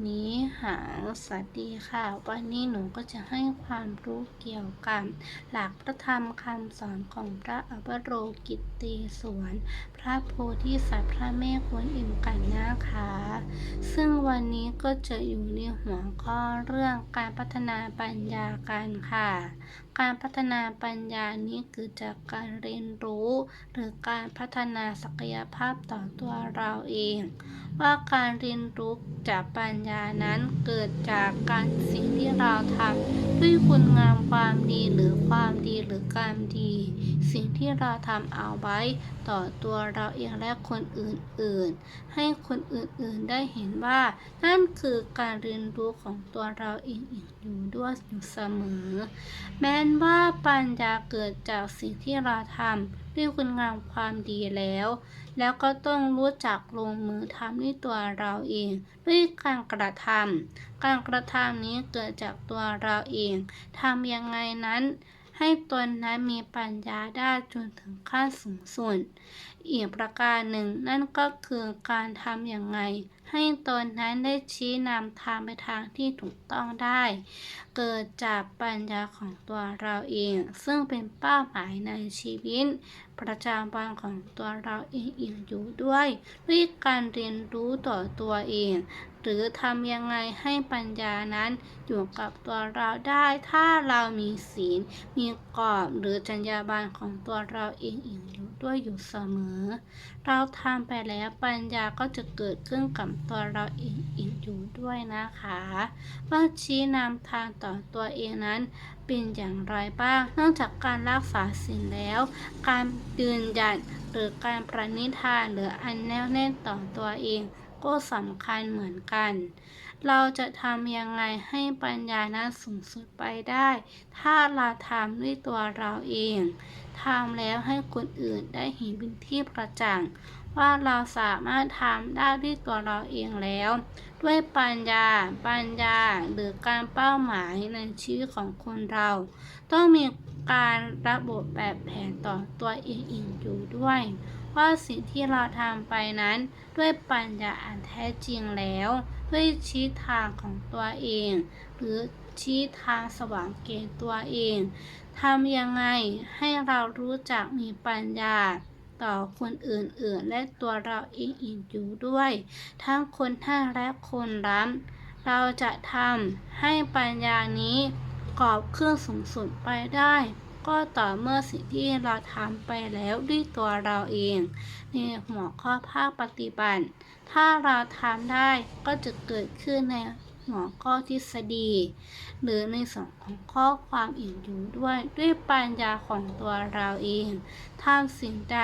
นี้หาสวัสดีค่ะวันนี้หนูก็จะให้ความรู้เกี่ยวกับหลักพระธรรมคำสอนของพระอวโรกิตติสวนพระโพธิสัตว์พระแม่กวนอิมกันนะคะซึ่งวันนี้ก็จะอยู่ในหัวข้อเรื่องการพัฒนาปัญญากันค่ะการพัฒนาปัญญานี้เกิดจากการเรียนรู้หรือการพัฒนาศักยภาพต่อตัวเราเองว่าการเรียนรู้จากปัญญานั้นเกิดจากการสิ่งที่เราทำด้วยคุณงามความดีหรือความดีหรือกรรมดีสิ่งที่เราทำเอาไว้ต่อตัวเราเองและคนอื่นๆให้คนอื่นๆได้เห็นว่านั่นคือการเรียนรู้ของตัวเราเองอยู่ด้วยอยู่เสมอแม้นว่าปัญญาเกิดจากสิ่งที่เราทำด้วยคุณงามความดีแล้วก็ต้องรู้จักลงมือทำด้วยตัวเราเองด้วยการกระทำการกระทำนี้เกิดจากตัวเราเองทำยังไงนั้นให้ตนนั้นมีปัญญาได้จนถึงขั้นสูงสุดอีกประการหนึ่งนั่นก็คือการทำอย่างไรให้ตนนั้นได้ชี้นำทางไปทางที่ถูกต้องได้เกิดจากปัญญาของตัวเราเองซึ่งเป็นเป้าหมายในชีวิตประจำวันของตัวเราเองอยู่ด้วยการเรียนรู้ต่อตัวเองหรือทำยังไงให้ปัญญานั้นอยู่กับตัวเราได้ถ้าเรามีศีลมีกรอบหรือจรรยาบรรณของตัวเราเองอยู่ด้วยอยู่เสมอเราทำไปแล้วปัญญาก็จะเกิดขึ้นกับตัวเราเองอยู่ด้วยนะคะว่าชี้นำทางต่อตัวเองนั้นเป็นอย่างไรบ้างนอกจากการรักษาศีลแล้วการยืนหยัดหรือการประณิธานหรืออันแน่วแน่ต่อตัวเองก็สำคัญเหมือนกันเราจะทำยังไงให้ปัญญานั้นสูงสุดไปได้ถ้าเราทำด้วยตัวเราเองทำแล้วให้คนอื่นได้เห็นเป็นที่ประจักษ์ว่าเราสามารถทำได้ด้วยตัวเราเองแล้วด้วยปัญญาหรือการเป้าหมายในชีวิตของคนเราต้องมีการระบบแบบแผนต่อตัวเองอยู่ด้วยว่าสิ่งที่เราทำไปนั้นด้วยปัญญาอันแท้จริงแล้วด้วยชี้ทางของตัวเองหรือชี้ทางสว่างแก่ตัวเองทำยังไงให้เรารู้จักมีปัญญาต่อคนอื่นๆและตัวเราเองอยู่ด้วยทั้งคนให้และคนรับเราจะทำให้ปัญญานี้กอบเครื่องสูงสุดไปได้ก็ต่อเมื่อสิ่งที่เราทำไปแล้วด้วยตัวเราเองในหัวข้อภาคปฏิบัติถ้าเราทำได้ก็จะเกิดขึ้นในหัวข้อทฤษฎีหรือในส่วนของข้อความอื่นอยู่ด้วยปัญญาของตัวเราเองทำสิ่งใด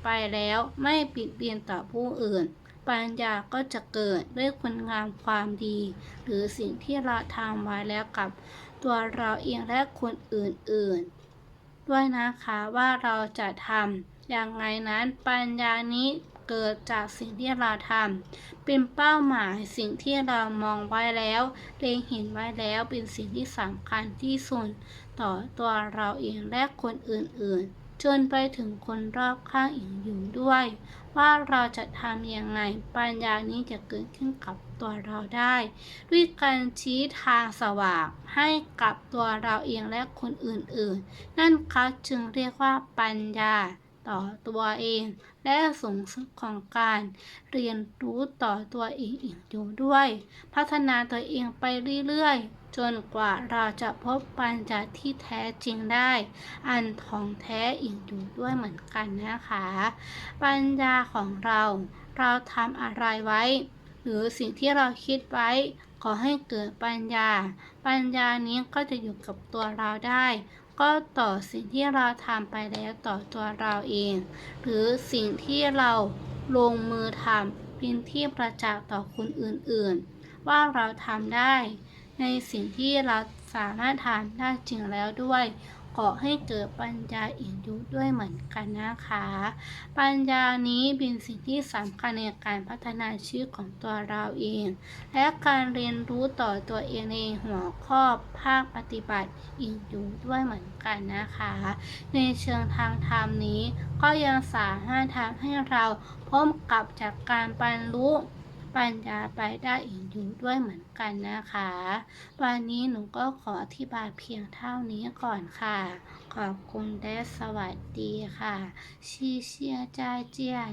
ไปแล้วไม่ปิดเบียนต่อผู้อื่นปัญญาก็จะเกิดด้วยคุณงามความดีหรือสิ่งที่เราทำไว้แล้วกับตัวเราเองและคนอื่นๆด้วยนะคะว่าเราจะทำอย่างไรนั้นปัญญานี้เกิดจากสิ่งที่เราทำเป็นเป้าหมายสิ่งที่เรามองไว้แล้วเล็งเห็นไว้แล้วเป็นสิ่งที่สำคัญที่สุดต่อตัวเราเองและคนอื่นๆจนไปถึงคนรอบข้างอีกอยู่ด้วยว่าเราจะทำยังไงปัญญานี้จะเกิดขึ้นกับตัวเราได้ด้วยการชี้ทางสว่างให้กับตัวเราเองและคนอื่นๆนั่นเขาจึงเรียกว่าปัญญาต่อตัวเองและสูงสุดของการเรียนรู้ต่อตัวเองอีกอยู่ด้วยพัฒนาตัวเองไปเรื่อยๆจนกว่าเราจะพบปัญญาที่แท้จริงได้อันของแท้อีกอยู่ด้วยเหมือนกันนะคะปัญญาของเราทำอะไรไว้หรือสิ่งที่เราคิดไว้ขอให้เกิดปัญญานี้ก็จะอยู่กับตัวเราได้ก็ต่อสิ่งที่เราทำไปแล้วต่อตัวเราเองหรือสิ่งที่เราลงมือทำเป็นที่ประจักษ์ต่อคนอื่นๆว่าเราทำได้ในสิ่งที่เราสามารถทำได้จริงแล้วด้วยขอให้เกิดปัญญาอีกด้วยเหมือนกันนะคะปัญญานี้เป็นสิ่งที่สำคัญในการพัฒนาชีวิตของตัวเราเองและการเรียนรู้ต่อตัวเองในหัวข้อภาคปฏิบัติอีกอยู่ด้วยเหมือนกันนะคะในเชิงทางธรรมนี้ก็ยังสามารถทำให้เราพบกับจากการบรรลุ ปัญญาไปได้อีกอยู่ด้วยเหมือนกันนะคะ วันนี้หนูก็ขออธิบายเพียงเท่านี้ก่อนค่ะ ขอบคุณและสวัสดีค่ะชีเชียจ้าเจียน